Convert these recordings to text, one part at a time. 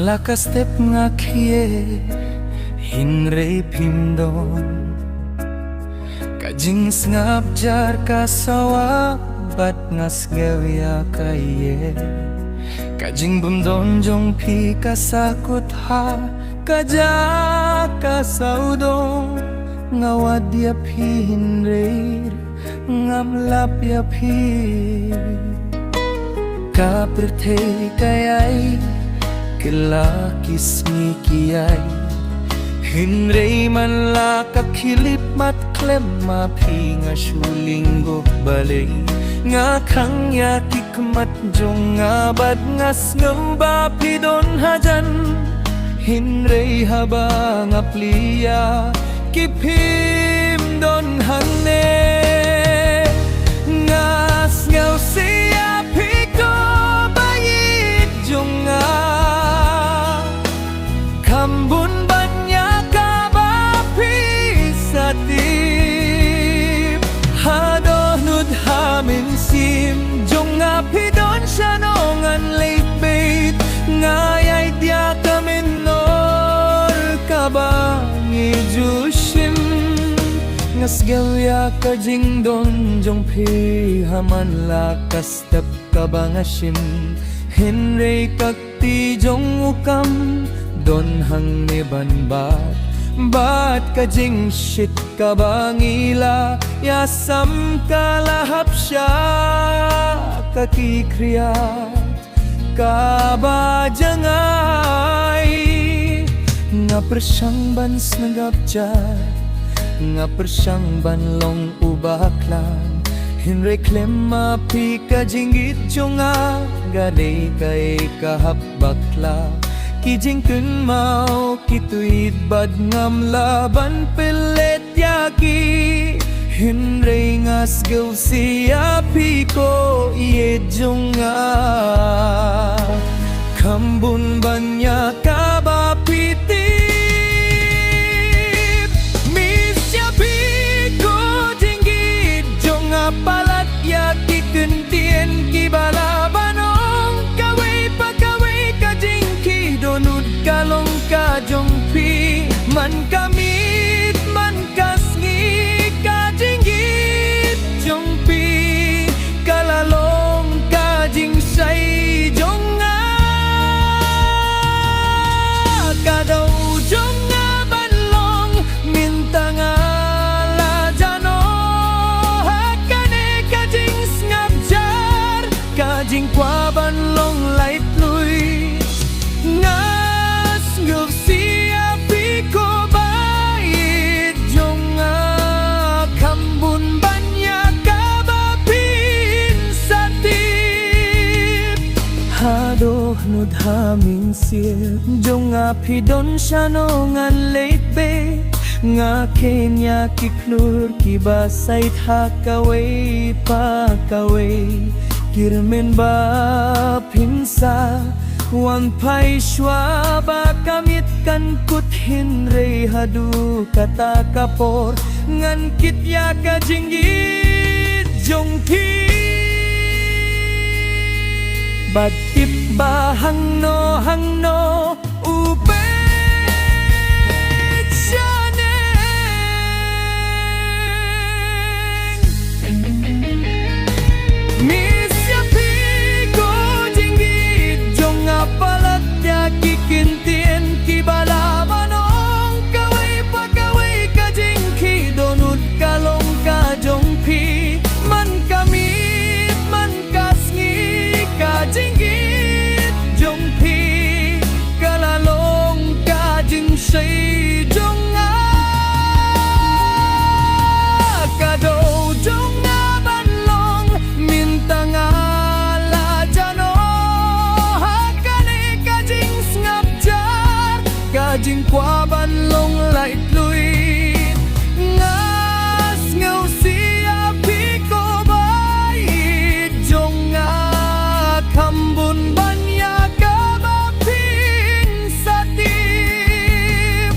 laka step nga kie hinrei pimdon kajing ngap jar kasawa bat ngas gawya kaye kajing bumdon jong pi kasakut ha kaja kasaudong ngawad dia pi hinrei ngamlap ya pi kaperte kayay kila kismi kiyay hinrei man la kakilip mat klem mapi nga shulinggo balay nga kang yakikmat jong nga bad ngas ngamba pidon hajan hinrei haba nga pliya kipim don hangne ngas ngaw siya piko bayit jong nga kambun banya kabapi sa tip hadonud hamin sim jong nga pidon siya nongan late bait ngayay dia kamin nor kabangi jushim ngas gawya kajing don jong pi haman lakas tap kabangashim hinrei kakti jong ukam don hang niban bat kajing shit kabangila yasam kalahap siya kakikriyat kabajangay nga persyang bans nagapjay nga persyang banlong ubaklang hinrei klem mapi kajinggit jonga gaday kay kahabakla kijing kun mau kituit bad ngam laban pelet yaki hinrei ngas gaw siya piko iye jonga kambun banya kabapiti palat yaki kentien kibala banong kaway pagkaway kajingki donut kalong kajongpi man kamit man kasngi kajinggit jongpi kalalong kajing say jonga kadaw jonga banlong mintanga kajing kwa banlong light lui ngas nguf siya piko bait jonga kambun banya kabapin sa tip hadoh nud haming sir jonga pidon siya nongan late be nga kenya kiklur kibasait hakaway pakaway kirmen ba pinsa wan pai shwa ba kamit kan kut hinrei hadu kata kapor ngan kit ya kajinggit jongpi batip ba hangno upe kikintien kibala manong kaway pagkaway kajingki donut kalong kajongpi man kamit man kasngi kajinggit jongpi kalalong kajing say jonga kado jonga banlong mintanga kajing kwa banlong light lui ngas ngaw siya piko bait jonga kambun banya kabapin sa tip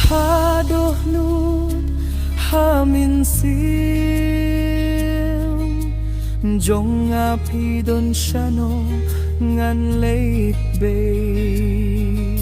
hadoh nun hamin sim Jong api don siya no ngan late bay